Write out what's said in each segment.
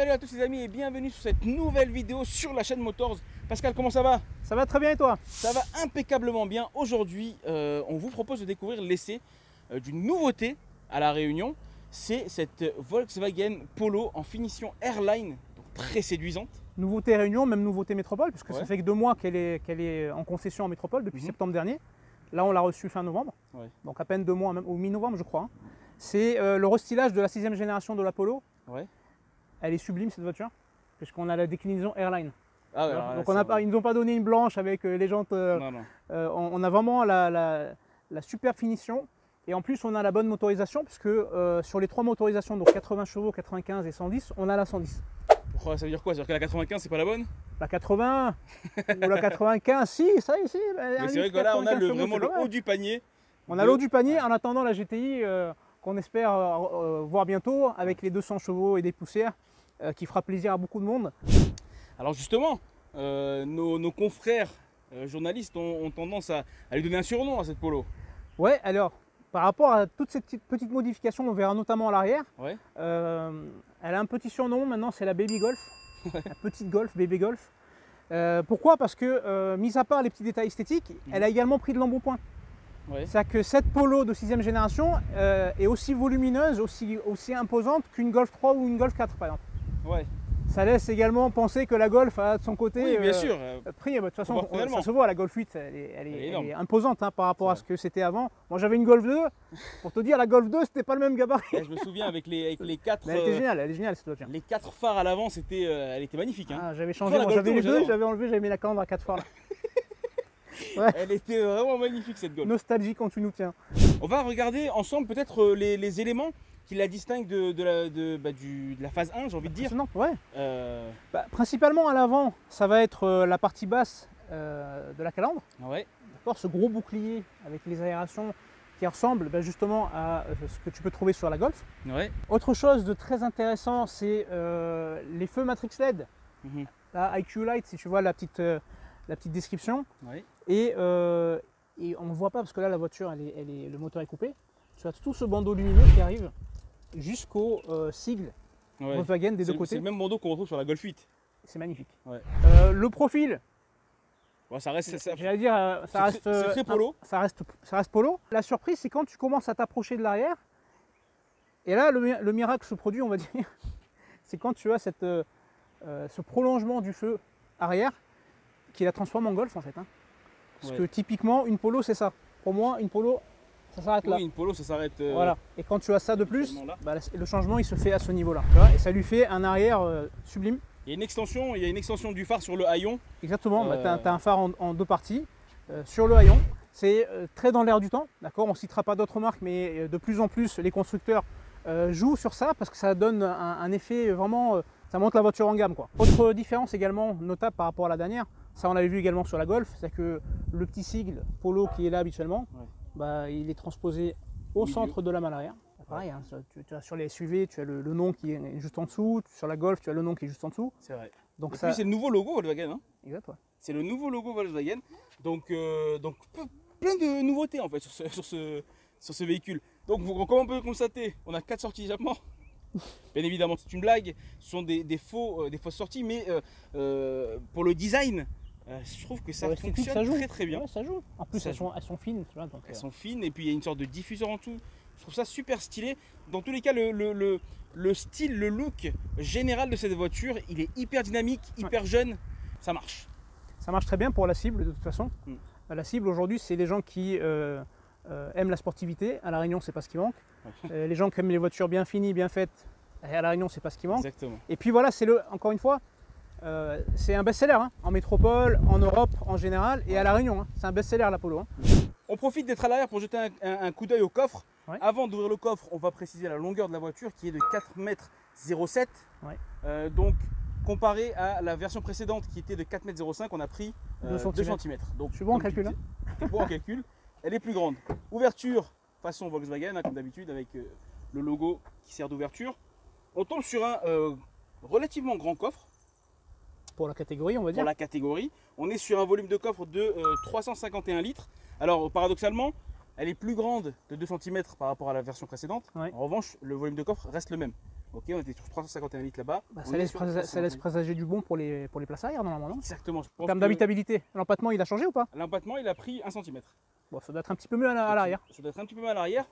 Salut à tous les amis et bienvenue sur cette nouvelle vidéo sur la chaîne Motors. Pascal, comment ça va? Ça va très bien et toi? Ça va impeccablement bien. Aujourd'hui, on vous propose de découvrir l'essai d'une nouveauté à La Réunion. C'est cette Volkswagen Polo en finition Airline, donc très séduisante. Nouveauté Réunion, même nouveauté Métropole, puisque Ouais. ça fait que 2 mois qu'elle est en concession en Métropole depuis septembre dernier. Là, on l'a reçue fin novembre, Ouais. donc à peine 2 mois, même au mi-novembre, je crois. C'est le restylage de la 6e génération de la Polo. Ouais. Elle est sublime cette voiture, puisqu'on a la déclinaison Airline. Ah ouais, alors là, Donc ils ne nous ont pas donné une blanche avec les jantes. Non, non. On a vraiment la superbe finition. Et en plus, on a la bonne motorisation, puisque sur les 3 motorisations, donc 80 chevaux, 95 et 110, on a la 110. Pourquoi, ça veut dire quoi? Ça veut dire que la 95 c'est pas la bonne? La 80 ou la 95, si, ça ici. Mais c'est vrai que là on a vraiment le haut du panier. On a l'eau du panier en attendant la GTI qu'on espère voir bientôt avec les 200 chevaux et des poussières qui fera plaisir à beaucoup de monde. Alors justement, nos confrères journalistes ont tendance à lui donner un surnom à cette Polo. Ouais, alors par rapport à toutes ces petites modifications, on verra notamment à l'arrière. Ouais. Elle a un petit surnom maintenant, c'est la Baby Golf. La petite Golf, Baby Golf. Pourquoi? Parce que, mis à part les petits détails esthétiques, elle a également pris de l'embonpoint. Ouais. C'est-à-dire que cette Polo de 6e génération est aussi volumineuse, aussi imposante qu'une Golf 3 ou une Golf 4 par exemple. Ouais. Ça laisse également penser que la Golf a de son côté Oui, bien sûr. pris. De toute façon, Proportionnellement. ça se voit, la Golf 8, elle est imposante hein, par rapport à C'est ce que c'était avant. Moi j'avais une Golf 2, pour te dire, la Golf 2 c'était pas le même gabarit. Ouais, je me souviens avec les 4 Mais elle est géniale cette voiture. les 4 phares à l'avant, elle était magnifique. Hein. Ah, j'avais changé, la moi, Golf j'avais 2, les deux, j'adore. j'avais enlevé, j'avais mis la calandre à 4 phares là. Ouais. Elle était vraiment magnifique cette Golf. Nostalgie quand tu nous tiens. On va regarder ensemble peut-être les éléments qui la distinguent de la phase 1, j'ai envie de dire. Impressionnant, ouais. Euh, Principalement à l'avant, ça va être la partie basse de la calandre. ouais. D'accord, ce gros bouclier avec les aérations qui ressemble justement à ce que tu peux trouver sur la Golf. Ouais. Autre chose de très intéressant, c'est les feux Matrix LED. Mhm. La IQ Light, si tu vois la petite description. Ouais. Et on ne voit pas parce que là la voiture, le moteur est coupé. Tu as tout ce bandeau lumineux qui arrive jusqu'au sigle Ouais. Volkswagen des deux C'est côtés. le même bandeau qu'on retrouve sur la Golf 8. C'est magnifique. Ouais. Le profil, Ouais, ça reste. j'allais dire, ça reste, c'est très Polo. ça reste Polo. La surprise, c'est quand tu commences à t'approcher de l'arrière. Et là, le miracle se produit, on va dire. C'est quand tu as ce prolongement du feu arrière qui la transforme en Golf en fait. Hein. Parce que typiquement, une Polo, c'est ça. Pour moi, une Polo, ça s'arrête là. Oui, une Polo, ça s'arrête. Voilà. Et quand tu as ça de plus, seulement là. le changement il se fait à ce niveau-là. Et ça lui fait un arrière sublime. Il y a une extension du phare sur le haillon. Exactement. Tu as un phare en 2 parties sur le haillon. C'est très dans l'air du temps. D'accord. On ne citera pas d'autres marques, mais de plus en plus, les constructeurs jouent sur ça parce que ça donne un effet vraiment. Ça monte la voiture en gamme, quoi. Autre différence également notable par rapport à la dernière, ça on l'avait vu également sur la Golf, c'est que le petit sigle Polo qui est là habituellement, il est transposé au centre de la malle arrière. Pareil, hein, tu as sur les SUV, tu as le nom qui est juste en dessous, sur la Golf, tu as le nom qui est juste en dessous. C'est vrai. Donc Et ça, puis c'est le nouveau logo Volkswagen. Hein. exact, ouais. C'est le nouveau logo Volkswagen. Donc plein de nouveautés en fait sur ce véhicule. Donc comme on peut constater, on a 4 sorties échappement. Bien évidemment, c'est une blague. Ce sont des fausses sorties, mais pour le design, je trouve que ça Ouais, c'est fonctionne ça joue. très bien. Ouais, ça joue. En plus, Ça elles sont fines. Tu vois, donc, Elles sont fines et puis il y a une sorte de diffuseur en tout. Je trouve ça super stylé. Dans tous les cas, le style, le look général de cette voiture, il est hyper dynamique, hyper jeune. Ça marche. ça marche très bien pour la cible de toute façon. La cible aujourd'hui, c'est les gens qui aiment la sportivité. À La Réunion, c'est pas ce qui manque. Les gens qui aiment les voitures bien finies, bien faites. À La Réunion, c'est pas ce qui manque. Exactement. Et puis voilà, encore une fois, c'est un best-seller hein, en métropole, en Europe en général et à La Réunion. Hein. C'est un best-seller la Polo. Hein. On profite d'être à l'arrière pour jeter un coup d'œil au coffre. Ouais. Avant d'ouvrir le coffre, on va préciser la longueur de la voiture qui est de 4,07 m. Ouais. Donc comparé à la version précédente qui était de 4,05 m, on a pris 2 cm. Donc, Je suis bon en comme tu calcul. Hein. disais, t'es bon en calcul. Elle est plus grande. Ouverture façon Volkswagen, hein, comme d'habitude, avec le logo qui sert d'ouverture. On tombe sur un relativement grand coffre. Pour la catégorie, on va dire. Pour la catégorie. On est sur un volume de coffre de 351 litres. Alors paradoxalement, elle est plus grande de 2 cm par rapport à la version précédente. Ouais. En revanche, le volume de coffre reste le même. Ok, on était sur 351 litres là-bas. Bah, On ça, est laisse sur ça laisse 350. présager du bon pour les places arrière normalement, non? Exactement. Je En pense termes que d'habitabilité, l'empattement il a changé ou pas? l'empattement, il a pris 1 cm. Bon, ça doit être un petit peu mieux à l'arrière. Ça doit être un petit peu mal à l'arrière.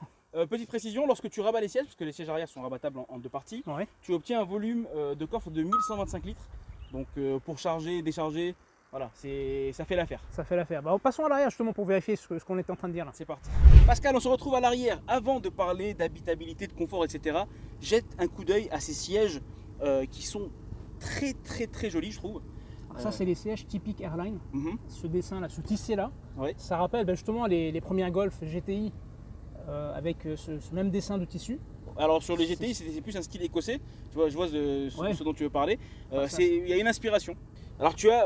Petite précision, lorsque tu rabats les sièges, parce que les sièges arrière sont rabattables en 2 parties, Ouais. tu obtiens un volume de coffre de 1125 litres. Donc pour charger, décharger, voilà, ça fait l'affaire. Ça fait l'affaire. Bah, passons à l'arrière justement pour vérifier ce qu'on était en train de dire là. C'est parti. Pascal, on se retrouve à l'arrière. Avant de parler d'habitabilité, de confort, etc., jette un coup d'œil à ces sièges qui sont très jolis, je trouve. Alors ça, c'est les sièges typiques Airline. Mhm. Ce dessin là, ce tissé là, Ouais. ça rappelle justement les premières Golf GTI avec ce même dessin de tissu. Alors sur les GTI, c'est plus un style écossais. Je vois Ouais. ce dont tu veux parler. Ça, Il y a une inspiration. Alors tu as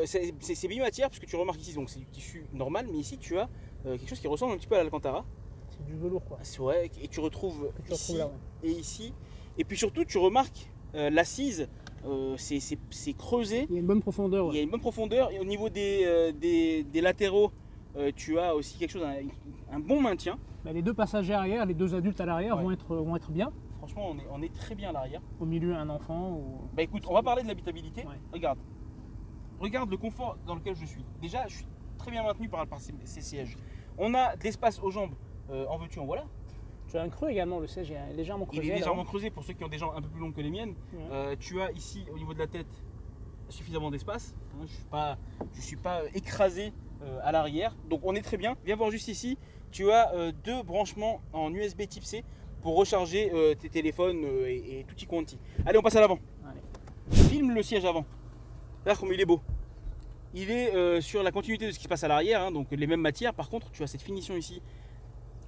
c'est bimatière, puisque tu remarques ici, donc c'est du tissu normal, mais ici tu as quelque chose qui ressemble un petit peu à l'Alcantara. C'est du velours quoi. C'est vrai, et tu retrouves Que tu ici retrouves là, ouais. et ici. Et puis surtout, tu remarques l'assise, c'est creusé. Il y a une bonne profondeur. Il y Ouais. a une bonne profondeur. Et au niveau des latéraux, tu as aussi quelque chose, un bon maintien. Bah, les deux passagers arrière, les deux adultes à l'arrière Ouais. vont être bien. Franchement, on est très bien à l'arrière. Au milieu, un enfant. Ou... Bah écoute, on va parler de l'habitabilité. Ouais. Regarde le confort dans lequel je suis. Déjà, je suis très bien maintenu par ces sièges. On a de l'espace aux jambes, en veux-tu, en voilà. Tu as un creux également, le siège est légèrement creusé. Il est légèrement alors. creusé pour ceux qui ont des jambes un peu plus longues que les miennes. Ouais. Tu as ici, au niveau de la tête, suffisamment d'espace. Hein, je suis pas écrasé à l'arrière. Donc on est très bien. Viens voir juste ici. Tu as 2 branchements en USB type C pour recharger tes téléphones et tutti quanti. Allez, on passe à l'avant. Allez. Filme le siège avant. Regarde comme il est beau. Il est sur la continuité de ce qui se passe à l'arrière, hein, donc les mêmes matières. Par contre, tu as cette finition ici,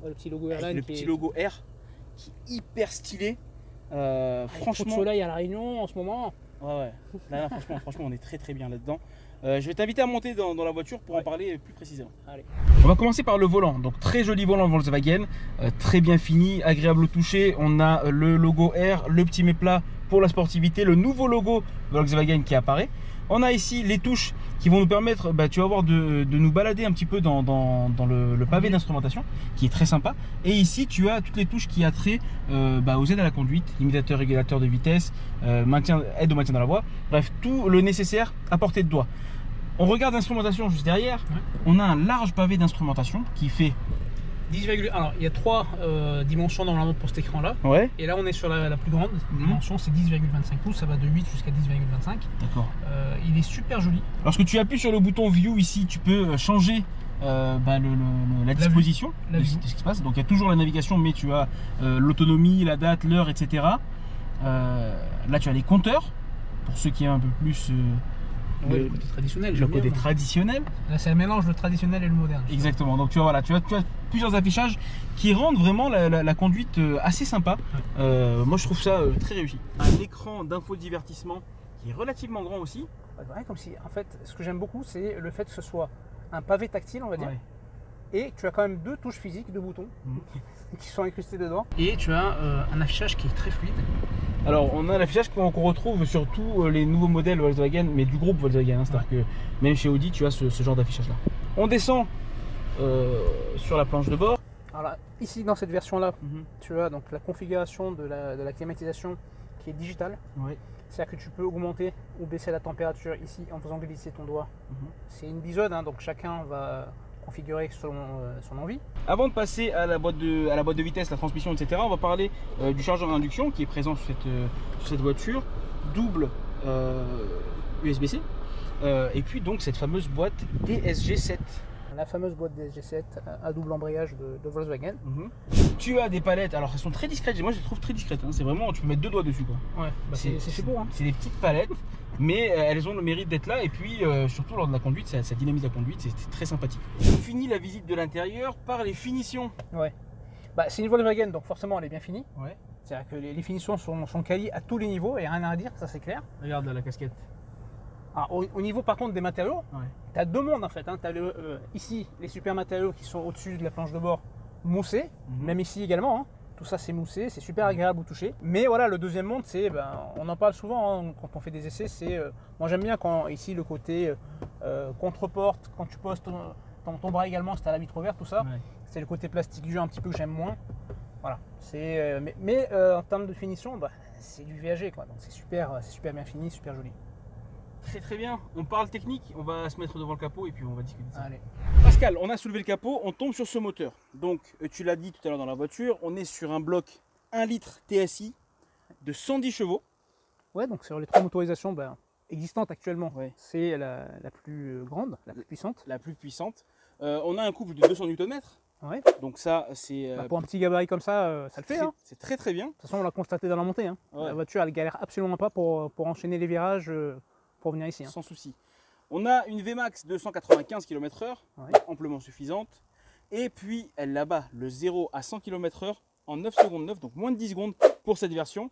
Ouais, le petit logo avec Airline. le petit logo R, qui est hyper stylé. Avec trop de Franchement, soleil à la Réunion en ce moment. ouais. Là, franchement, on est très bien là-dedans. Je vais t'inviter à monter dans la voiture pour en Ouais. parler plus précisément. Allez. On va commencer par le volant. Donc très joli volant Volkswagen, très bien fini, agréable au toucher. On a le logo R, le petit méplat pour la sportivité, le nouveau logo Volkswagen qui apparaît. On a ici les touches qui vont nous permettre, tu vas voir, de nous balader un petit peu dans le pavé d'instrumentation, qui est très sympa. Et ici, tu as toutes les touches qui a trait aux aides à la conduite, limitateur, régulateur de vitesse, aide au maintien dans la voie. Bref, tout le nécessaire à portée de doigt. On regarde l'instrumentation juste derrière. Ouais. On a un large pavé d'instrumentation qui fait... 10, alors il y a 3 dimensions normalement pour cet écran là. Ouais. Et là on est sur la plus grande dimension, c'est 10,25 pouces, ça va de 8 jusqu'à 10,25. D'accord. Il est super joli. Lorsque tu appuies sur le bouton View ici, tu peux changer la disposition La de vue. ce qui se passe. Donc il y a toujours la navigation, mais tu as l'autonomie, la date, l'heure, etc. Là tu as les compteurs, pour ceux qui aiment un peu plus Ouais, le côté traditionnel. le j'aime côté bien, moi. traditionnel. Là c'est un mélange le traditionnel et le moderne. Exactement. Donc tu as plusieurs affichages qui rendent vraiment la conduite assez sympa. Moi je trouve ça très réussi. Un écran d'infodivertissement qui est relativement grand aussi. Ouais, comme si, en fait, ce que j'aime beaucoup, c'est le fait que ce soit un pavé tactile, on va dire, Ouais. et tu as quand même 2 touches physiques, 2 boutons Mhm. qui sont incrustés dedans. Et tu as un affichage qui est très fluide. Alors on a l'affichage qu'on retrouve sur tous les nouveaux modèles Volkswagen, mais du groupe Volkswagen, hein, c'est-à-dire que même chez Audi tu as ce genre d'affichage là. On descend sur la planche de bord. Alors là, ici dans cette version-là, tu as donc la configuration de la climatisation qui est digitale. Ouais. C'est-à-dire que tu peux augmenter ou baisser la température ici en faisant glisser ton doigt. C'est une bisode, hein, donc chacun va configurer selon son envie. Avant de passer à la boîte de vitesse, la transmission, etc., on va parler du chargeur d'induction qui est présent sur cette voiture, double USB-C, et puis donc cette fameuse boîte DSG7. La fameuse boîte DSG7 à double embrayage de Volkswagen. Tu as des palettes, alors elles sont très discrètes, moi je les trouve très discrètes, hein. C'est vraiment, tu peux mettre 2 doigts dessus quoi. Ouais, bah c'est fait pour. Hein. C'est des petites palettes, mais elles ont le mérite d'être là, et puis surtout lors de la conduite, ça dynamise la conduite, c'est très sympathique. On finit la visite de l'intérieur par les finitions. Ouais. Bah, c'est une Volkswagen, donc forcément elle est bien finie. Ouais. C'est-à-dire que les finitions sont qualies à tous les niveaux et rien à redire, ça c'est clair. Regarde là, la casquette. Alors, au niveau par contre des matériaux, Ouais. tu as 2 mondes en fait. Hein. Tu as ici les super matériaux qui sont au-dessus de la planche de bord moussés, même ici également. Hein. Tout ça c'est moussé, c'est super agréable au toucher. Mais voilà, le deuxième monde, c'est, on en parle souvent hein, quand on fait des essais, c'est, moi j'aime bien quand ici le côté contre-porte, quand tu poses ton bras également, c'est à la vitre ouverte, tout ça. Ouais. C'est le côté plastique dur un petit peu que j'aime moins. Voilà. En termes de finition, bah, c'est du VAG, quoi. Donc c'est super bien fini, super joli. Très bien. On parle technique, on va se mettre devant le capot et puis on va discuter de ça. Allez. Pascal, on a soulevé le capot, on tombe sur ce moteur. Donc tu l'as dit tout à l'heure dans la voiture, on est sur un bloc 1 litre TSI de 110 chevaux. Ouais, donc sur les 3 motorisations existantes actuellement, Ouais. c'est la plus grande, la plus puissante. La plus puissante. On a un couple de 200 Nm. Ouais. Donc ça, c'est Pour un petit gabarit comme ça, ça le fait. Hein. c'est très bien. De toute façon, on l'a constaté dans la montée. Hein. Ouais. La voiture, elle galère absolument pas pour enchaîner les virages pour venir ici. Hein. Sans souci. On a une Vmax de 195 km/h, Ouais. amplement suffisante. Et puis elle là-bas, le 0 à 100 km/h en 9 secondes 9, donc moins de 10 secondes pour cette version.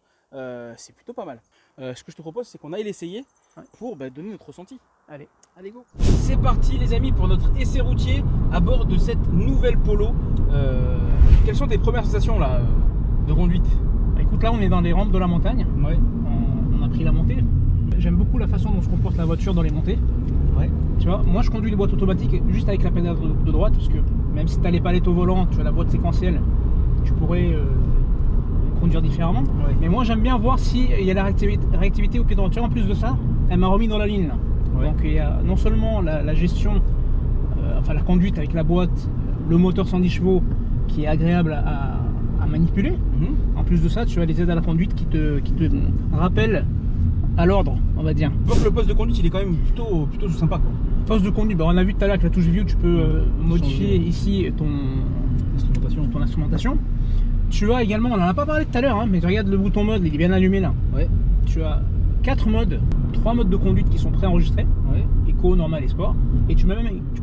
C'est plutôt pas mal. Ce que je te propose, c'est qu'on aille l'essayer pour donner notre ressenti. Allez, go. C'est parti les amis pour notre essai routier à bord de cette nouvelle Polo. Quelles sont tes premières sensations là de conduite? Écoute, là on est dans les rampes de la montagne. Ouais. On a pris la montée. J'aime beaucoup la façon dont se comporte la voiture dans les montées. Ouais. Tu vois, moi je conduis les boîtes automatiques juste avec la pédale de droite, parce que même si tu as les palettes au volant, tu as la boîte séquentielle, tu pourrais conduire différemment. Ouais. Mais moi j'aime bien voir s'il y a la réactivité au pied droit. Tu vois, en plus de ça, elle m'a remis dans la ligne là. Ouais. Donc il y a non seulement la gestion, enfin la conduite avec la boîte, le moteur 110 chevaux qui est agréable à manipuler. En plus de ça, tu as les aides à la conduite qui te rappellent à l'ordre, on va dire. Je vois que le poste de conduite il est quand même plutôt sympa quoi. Poste de conduite, on a vu tout à l'heure avec la touche view, tu peux modifier ici ton instrumentation. Tu as également, on n'en a pas parlé tout à l'heure, mais tu regardes le bouton mode, il est bien allumé là. Ouais. Tu as 4 modes, 3 modes de conduite qui sont préenregistrés, Ouais. éco, normal et sport. Et tu peux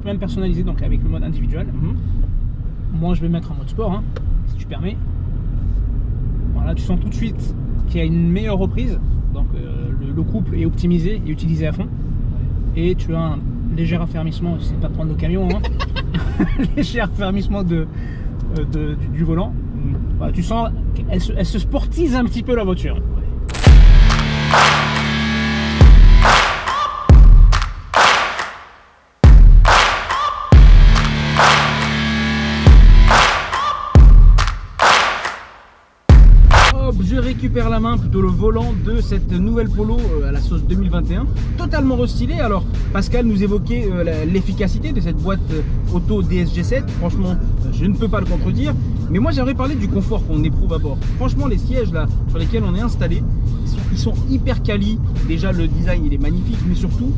même personnaliser donc avec le mode individuel. Moi je vais mettre en mode sport, si tu permets. Voilà, tu sens tout de suite qu'il y a une meilleure reprise. Donc le couple est optimisé et utilisé à fond. Et tu as un léger affermissement, c'est pas de prendre le camion, léger affermissement du volant. Voilà, tu sens qu'elle se sportise un petit peu la voiture. Je récupère la main, plutôt le volant de cette nouvelle Polo à la sauce 2021, totalement restylée. Alors Pascal nous évoquait l'efficacité de cette boîte auto DSG7, franchement je ne peux pas le contredire, mais moi j'aimerais parler du confort qu'on éprouve à bord. Franchement les sièges là sur lesquels on est installé, ils sont hyper quali. Déjà le design il est magnifique, mais surtout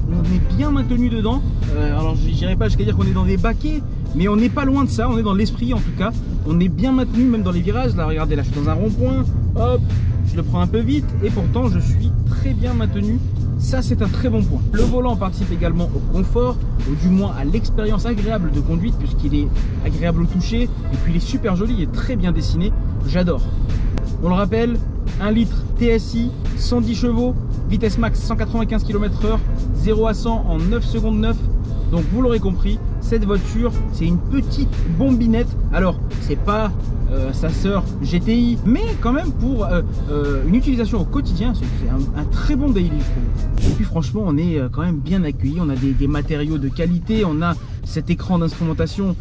on est bien maintenu dedans. Alors je n'irai pas jusqu'à dire qu'on est dans des baquets, mais on n'est pas loin de ça, on est dans l'esprit en tout cas. On est bien maintenu même dans les virages. Là regardez, là je suis dans un rond-point, hop, je le prends un peu vite et pourtant je suis très bien maintenu. Ça c'est un très bon point. Le volant participe également au confort, ou du moins à l'expérience agréable de conduite, puisqu'il est agréable au toucher et puis il est super joli et très bien dessiné. J'adore. On le rappelle, 1 litre TSI, 110 chevaux, vitesse max 195 km/h, 0 à 100 en 9 secondes 9. Donc vous l'aurez compris, cette voiture c'est une petite bombinette. Alors c'est pas sa sœur GTI, mais quand même pour une utilisation au quotidien c'est un très bon daily je trouve. Et puis franchement on est quand même bien accueilli, on a des matériaux de qualité, on a cet écran d'instrumentation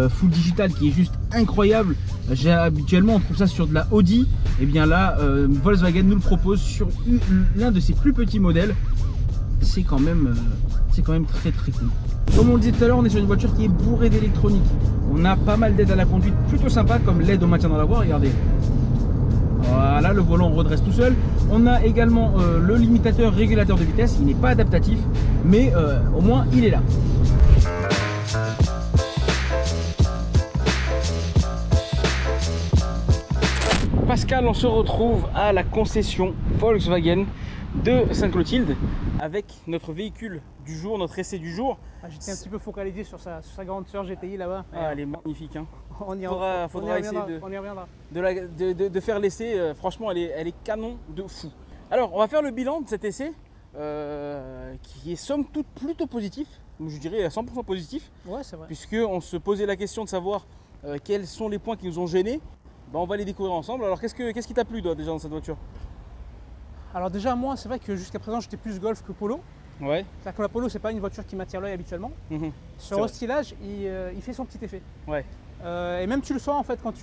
full digital qui est juste incroyable. Habituellement on trouve ça sur de la Audi, et bien là Volkswagen nous le propose sur l'un de ses plus petits modèles. C'est quand même très cool. Comme on le disait tout à l'heure, on est sur une voiture qui est bourrée d'électronique. On a pas mal d'aides à la conduite plutôt sympa, comme l'aide au maintien dans la voie, regardez. Voilà, le volant redresse tout seul. On a également le limitateur régulateur de vitesse, il n'est pas adaptatif, mais au moins il est là. Pascal, on se retrouve à la concession Volkswagen de Sainte-Clotilde avec notre véhicule du jour, notre essai du jour. J'étais un petit peu focalisé sur sa grande sœur GTI là-bas. Elle est magnifique. On y faudra essayer reviendra. de faire l'essai. Franchement, elle est canon de fou. Alors, on va faire le bilan de cet essai qui est somme toute plutôt positif. Je dirais à 100% positif. Ouais, c'est vrai. Puisqu'on se posait la question de savoir quels sont les points qui nous ont gênés. On va les découvrir ensemble. Alors, qu'est-ce qui t'a plu toi, déjà dans cette voiture? Alors déjà moi c'est vrai que jusqu'à présent j'étais plus Golf que Polo. Ouais. C'est-à-dire que la Polo c'est pas une voiture qui m'attire l'œil habituellement. Ce restylage il fait son petit effet. Ouais. Et même tu le sens en fait quand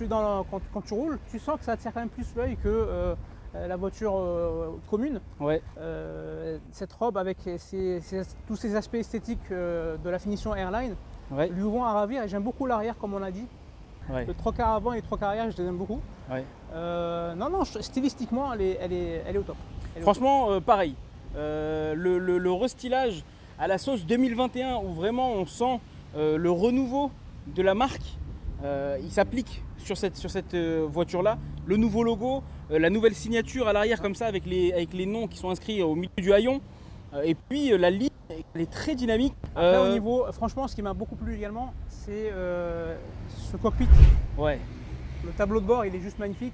quand tu roules, tu sens que ça attire quand même plus l'œil que la voiture commune. Ouais. Cette robe avec tous ces aspects esthétiques de la finition Airline Ouais. lui vont à ravir, et j'aime beaucoup l'arrière comme on a dit. Ouais. Le trois-quarts avant et le trois-quarts arrière, je les aime beaucoup. Ouais. Non, stylistiquement, elle est au top. Franchement, pareil. Le restylage à la sauce 2021 où vraiment on sent le renouveau de la marque, il s'applique sur cette voiture-là. Le nouveau logo, la nouvelle signature à l'arrière comme ça avec les noms qui sont inscrits au milieu du haillon. Et puis la ligne, elle est très dynamique. Après, au niveau, franchement, ce qui m'a beaucoup plu également, c'est ce cockpit. Ouais. Le tableau de bord, il est juste magnifique.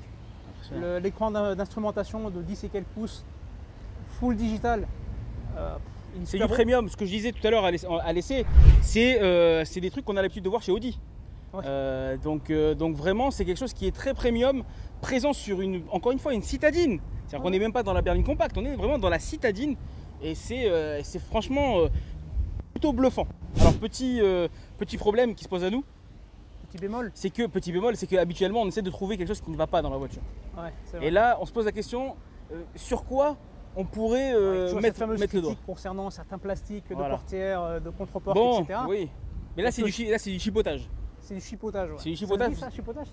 L'écran d'instrumentation de 10 et quelques pouces, full digital. C'est du premium. Ce que je disais tout à l'heure à l'essai, c'est des trucs qu'on a l'habitude de voir chez Audi. Ouais. Donc vraiment, c'est quelque chose qui est très premium, présent sur encore une fois une citadine. C'est-à-dire qu'on n'est même pas dans la berline compacte, on est vraiment dans la citadine. Et c'est franchement plutôt bluffant. Alors petit problème qui se pose à nous. Petit bémol, c'est que habituellement on essaie de trouver quelque chose qui ne va pas dans la voiture. Ouais, et là, on se pose la question sur quoi on pourrait mettre le doigt. Concernant certains plastiques de portières, de contre-portes, etc. Oui. Mais là, c'est du chipotage. C'est du chipotage. Ouais. C'est du chipotage. Ça, chipotage,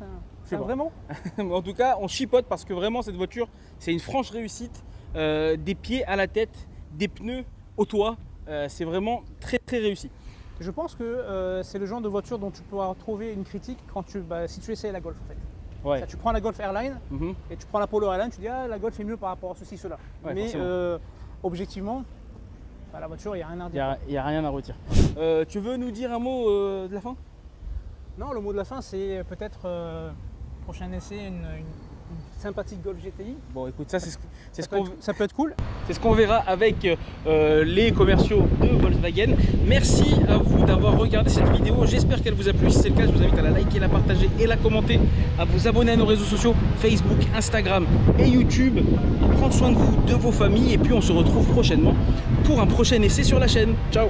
c'est vraiment. En tout cas, on chipote parce que vraiment cette voiture, c'est une franche réussite. Des pieds à la tête, des pneus au toit, c'est vraiment très très réussi. Je pense que c'est le genre de voiture dont tu pourras trouver une critique si tu essayes la Golf en fait. Ouais. Tu prends la Golf Airline et tu prends la Polo Airline, tu dis la Golf est mieux par rapport à ceci, cela. Ouais, mais objectivement, la voiture, il n'y a rien à redire. Il n'y a rien à retirer. Tu veux nous dire un mot de la fin? Non, le mot de la fin, c'est peut-être prochain essai, une sympathique Golf GTI. Bon, écoute, ça peut être cool. C'est ce qu'on verra avec les commerciaux de Volkswagen. Merci à vous d'avoir regardé cette vidéo. J'espère qu'elle vous a plu. Si c'est le cas, je vous invite à la liker, la partager et la commenter, à vous abonner à nos réseaux sociaux Facebook, Instagram et YouTube. Prendre soin de vous, de vos familles, et puis on se retrouve prochainement pour un prochain essai sur la chaîne. Ciao!